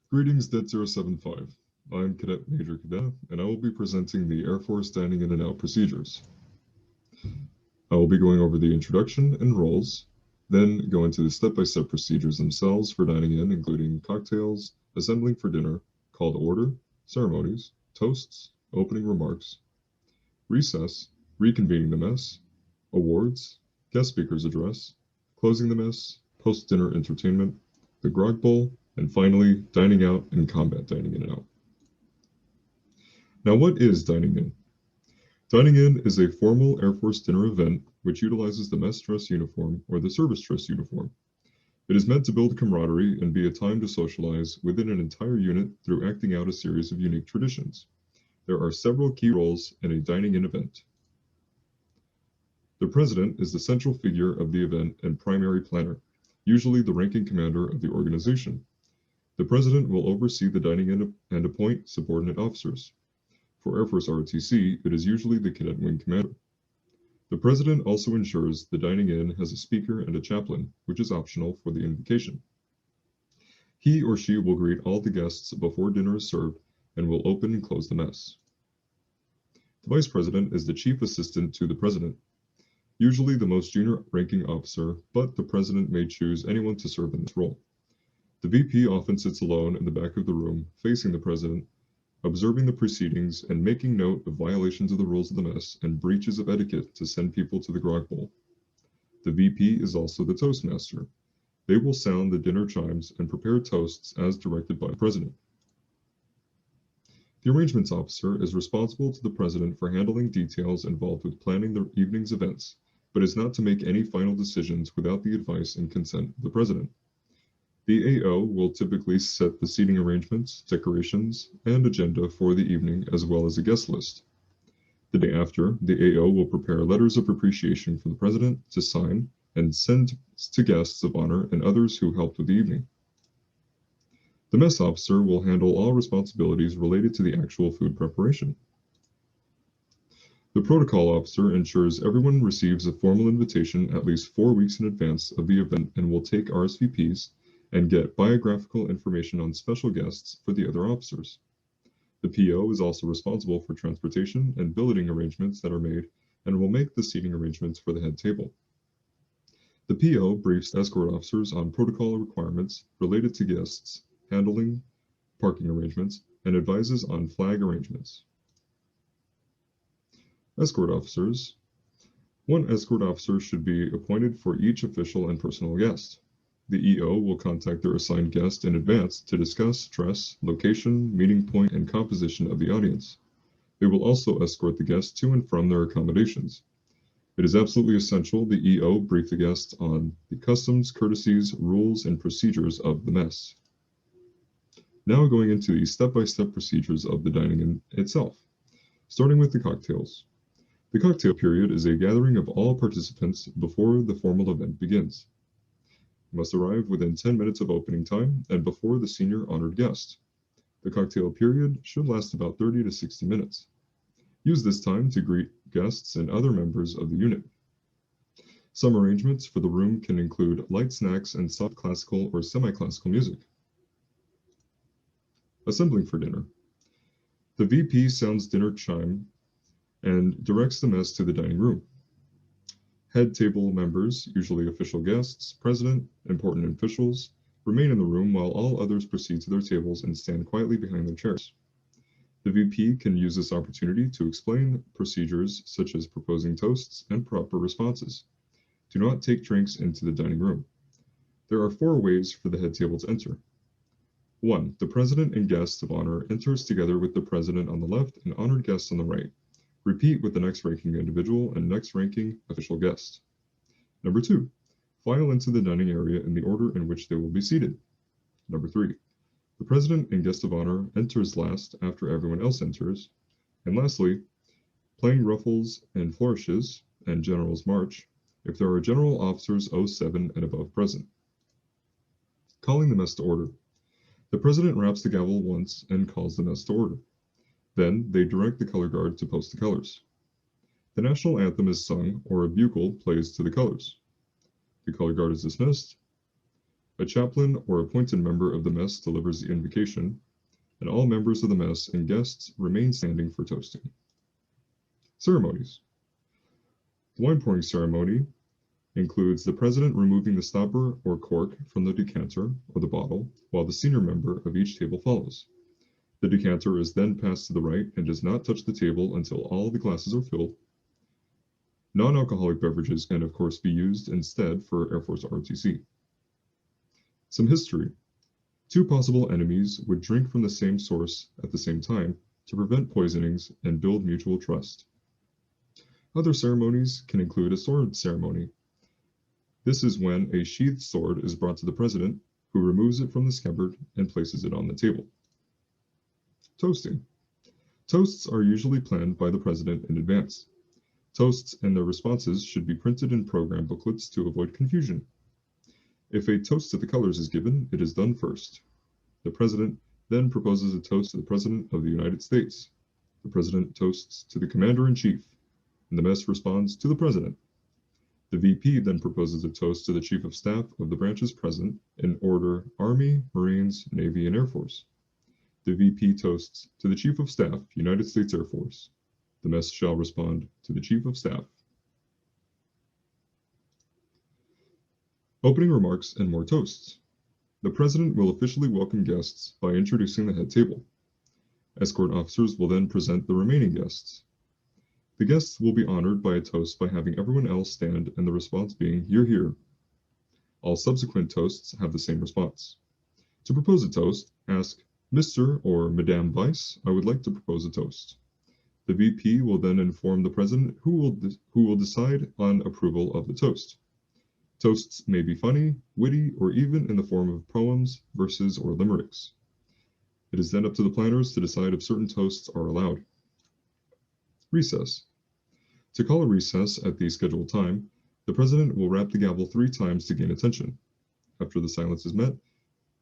Greetings, DET 075. I'm Cadet Major Cadena, and I will be presenting the Air Force dining in and out procedures. I will be going over the introduction and roles, then go into the step-by-step procedures themselves for dining in, including cocktails, assembling for dinner, call to order, ceremonies, toasts, opening remarks, recess, reconvening the mess, awards, guest speaker's address, closing the mess, post-dinner entertainment, the grog bowl, and finally, dining out and combat dining in and out. Now, what is dining in? Dining in is a formal Air Force dinner event which utilizes the mess dress uniform or the service dress uniform. It is meant to build camaraderie and be a time to socialize within an entire unit through acting out a series of unique traditions. There are several key roles in a dining in event. The president is the central figure of the event and primary planner, usually the ranking commander of the organization. The president will oversee the dining in and appoint subordinate officers. For Air Force ROTC, it is usually the cadet wing commander. The president also ensures the dining in has a speaker and a chaplain, which is optional for the invocation. He or she will greet all the guests before dinner is served and will open and close the mess. The vice president is the chief assistant to the president, usually the most junior ranking officer, but the president may choose anyone to serve in this role. The VP often sits alone in the back of the room, facing the president, observing the proceedings and making note of violations of the rules of the mess and breaches of etiquette to send people to the grog bowl. The VP is also the toastmaster. They will sound the dinner chimes and prepare toasts as directed by the president. The arrangements officer is responsible to the president for handling details involved with planning the evening's events, but is not to make any final decisions without the advice and consent of the president. The AO will typically set the seating arrangements, decorations, and agenda for the evening, as well as a guest list. The day after, the AO will prepare letters of appreciation for the president to sign and send to guests of honor and others who helped with the evening. The mess officer will handle all responsibilities related to the actual food preparation. The protocol officer ensures everyone receives a formal invitation at least 4 weeks in advance of the event and will take RSVPs and get biographical information on special guests for the other officers. The PO is also responsible for transportation and billeting arrangements that are made and will make the seating arrangements for the head table. The PO briefs escort officers on protocol requirements related to guests, handling parking arrangements, and advises on flag arrangements. Escort officers. One escort officer should be appointed for each official and personal guest. The EO will contact their assigned guest in advance to discuss dress, location, meeting point, and composition of the audience. They will also escort the guest to and from their accommodations. It is absolutely essential the EO brief the guest on the customs, courtesies, rules, and procedures of the mess. Now going into the step-by-step procedures of the dining in itself, starting with the cocktails. The cocktail period is a gathering of all participants before the formal event begins. You must arrive within 10 minutes of opening time and before the senior honored guest. The cocktail period should last about 30 to 60 minutes. Use this time to greet guests and other members of the unit. Some arrangements for the room can include light snacks and soft classical or semi-classical music. Assembling for dinner. The VP sounds dinner chime and directs the mess to the dining room. Head table members, usually official guests, president, important officials, remain in the room while all others proceed to their tables and stand quietly behind their chairs. The VP can use this opportunity to explain procedures such as proposing toasts and proper responses. Do not take drinks into the dining room. There are 4 ways for the head table to enter. 1. The president and guests of honor enters together with the president on the left and honored guests on the right. Repeat with the next ranking individual and next ranking official guest. Number 2, file into the dining area in the order in which they will be seated. Number 3, the president and guest of honor enters last after everyone else enters. And lastly, playing ruffles and flourishes and general's march if there are general officers 07 and above present. Calling the mess to order. The president raps the gavel once and calls the mess to order. Then they direct the color guard to post the colors. The national anthem is sung or a bugle plays to the colors. The color guard is dismissed. A chaplain or appointed member of the mess delivers the invocation, and all members of the mess and guests remain standing for toasting. Ceremonies. The wine pouring ceremony includes the president removing the stopper or cork from the decanter or the bottle, while the senior member of each table follows. The decanter is then passed to the right and does not touch the table until all the glasses are filled. Non-alcoholic beverages can, of course, be used instead for Air Force ROTC. Some history. Two possible enemies would drink from the same source at the same time to prevent poisonings and build mutual trust. Other ceremonies can include a sword ceremony. This is when a sheathed sword is brought to the president, who removes it from the scabbard and places it on the table. Toasting. Toasts are usually planned by the president in advance. Toasts and their responses should be printed in program booklets to avoid confusion. If a toast to the colors is given, it is done first. The president then proposes a toast to the President of the United States. The president toasts to the Commander-in-Chief, and the mess responds to the president. The VP then proposes a toast to the Chief of Staff of the branches present in order Army, Marines, Navy, and Air Force. The VP toasts to the Chief of Staff, United States Air Force. The mess shall respond to the Chief of Staff. Opening remarks and more toasts. The president will officially welcome guests by introducing the head table. Escort officers will then present the remaining guests. The guests will be honored by a toast by having everyone else stand and the response being, "Hear, hear." All subsequent toasts have the same response. To propose a toast, ask, "Mr. or Madame Vice, I would like to propose a toast." The VP will then inform the president who will decide on approval of the toast. Toasts may be funny, witty, or even in the form of poems, verses, or limericks. It is then up to the planners to decide if certain toasts are allowed. Recess. To call a recess at the scheduled time, the president will rap the gavel 3 times to gain attention. After the silence is met,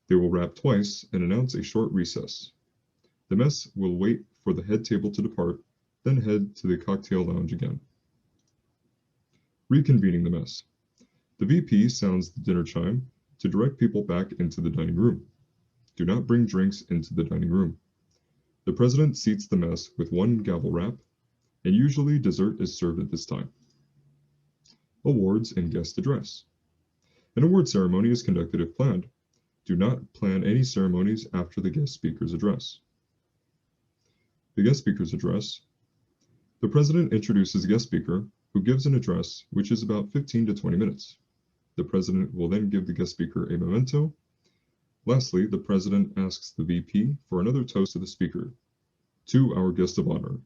they will rap twice and announce a short recess. The mess will wait for the head table to depart, then head to the cocktail lounge again. Reconvening the mess. The VP sounds the dinner chime to direct people back into the dining room. Do not bring drinks into the dining room. The president seats the mess with 1 gavel rap, and usually dessert is served at this time. Awards and guest address. An award ceremony is conducted if planned. Do not plan any ceremonies after the guest speaker's address. The guest speaker's address. The president introduces the guest speaker, who gives an address which is about 15 to 20 minutes. The president will then give the guest speaker a memento. Lastly, the president asks the VP for another toast to the speaker. "To our guest of honor."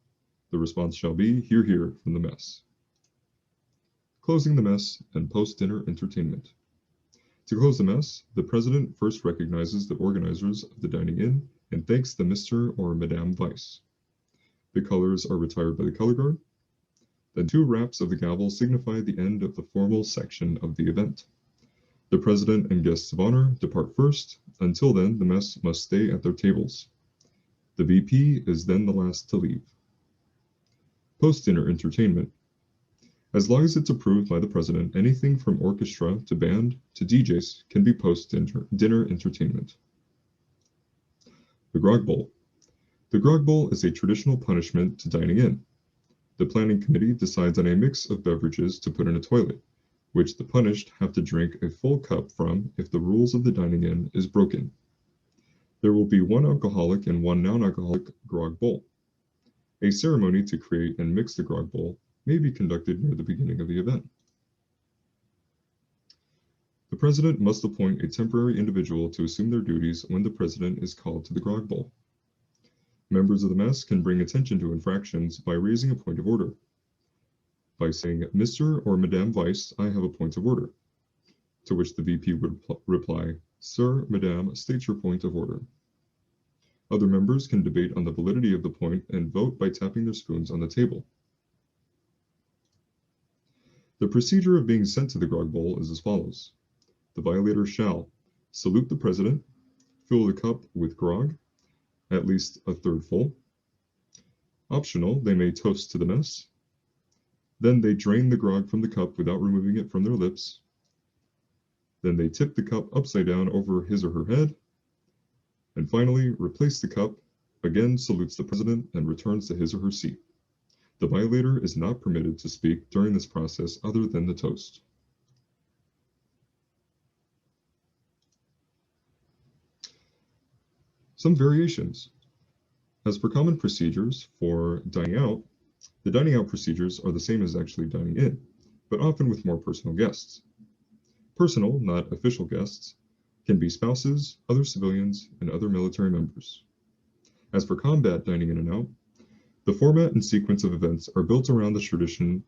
The response shall be, "Hear, hear," from the mess. Closing the mess and post-dinner entertainment. To close the mess, the president first recognizes the organizers of the dining in and thanks the Mr. or Madame Vice. The colors are retired by the color guard. Then 2 raps of the gavel signify the end of the formal section of the event. The president and guests of honor depart first. Until then, the mess must stay at their tables. The VP is then the last to leave. Post-dinner entertainment. As long as it's approved by the president, anything from orchestra to band to DJs can be post-dinner entertainment. The Grog Bowl. The Grog Bowl is a traditional punishment to dining in. The planning committee decides on a mix of beverages to put in a toilet, which the punished have to drink a full cup from if the rules of the dining in is broken. There will be 1 alcoholic and 1 non-alcoholic grog bowl. A ceremony to create and mix the grog bowl may be conducted near the beginning of the event. The president must appoint a temporary individual to assume their duties when the president is called to the grog bowl. Members of the mess can bring attention to infractions by raising a point of order. By saying, "Mr. or Madame Vice, I have a point of order," to which the VP would reply, "Sir, Madame, state your point of order." Other members can debate on the validity of the point and vote by tapping their spoons on the table. The procedure of being sent to the grog bowl is as follows. The violator shall salute the president, fill the cup with grog, at least a third full. Optional, they may toast to the mess. Then they drain the grog from the cup without removing it from their lips. Then they tip the cup upside down over his or her head. And finally, replace the cup, again salutes the president, and returns to his or her seat. The violator is not permitted to speak during this process other than the toast. Some variations. As for common procedures for dining out, the dining out procedures are the same as actually dining in, but often with more personal guests. Personal, not official guests, can be spouses, other civilians, and other military members. As for combat dining in and out, the format and sequence of events are built around the tradition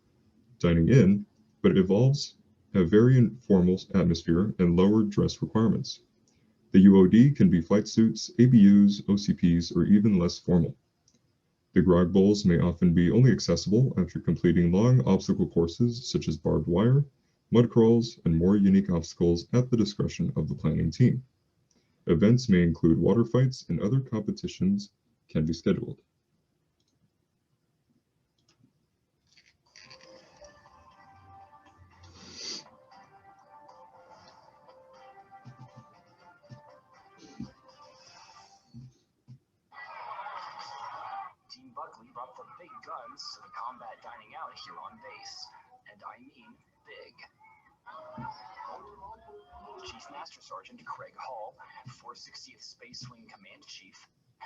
dining in, but it evolves, have very informal atmosphere and lower dress requirements. The UOD can be flight suits, ABUs, OCPs, or even less formal. The grog bowls may often be only accessible after completing long obstacle courses such as barbed wire, mud crawls, and more unique obstacles at the discretion of the planning team. Events may include water fights and other competitions can be scheduled. Team Buckley brought the big guns to the combat dining out here on base, and I mean big. Chief Master Sergeant Craig Hall, 460th Space Wing Command Chief,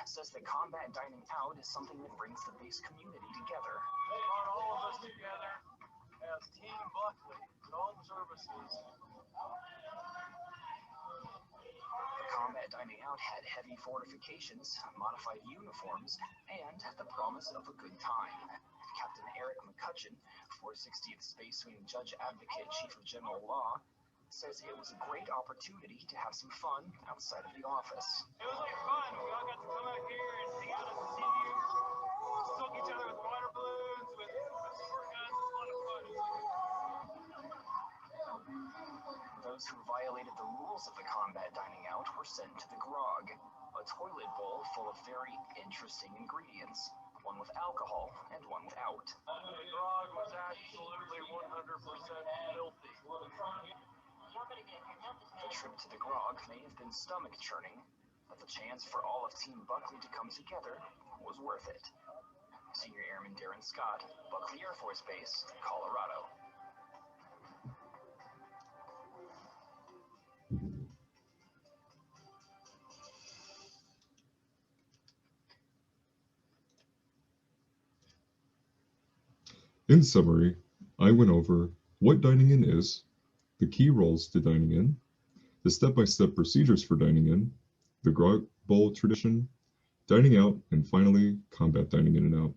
says that combat dining out is something that brings the base community together. They brought all of us together as Team Buckley, Dome Services. The combat dining out had heavy fortifications, modified uniforms, and the promise of a good time. Captain Eric McCutcheon, 460th Space Wing Judge Advocate Chief of General Law, says it was a great opportunity to have some fun outside of the office. It was like fun. We all got to come out here and hang out at the seniors, soak each other with water balloons, with squirt guns. It was a lot of fun. Those who violated the rules of the combat dining out were sent to the grog, a toilet bowl full of very interesting ingredients, one with alcohol and one without. The grog was absolutely 100% filthy. The trip to the grog may have been stomach-churning, but the chance for all of Team Buckley to come together was worth it. Senior Airman Darren Scott, Buckley Air Force Base, Colorado. In summary, I went over what dining in is, the key roles to dining in, the step-by-step procedures for dining in, the grog bowl tradition, dining out, and finally, combat dining in and out.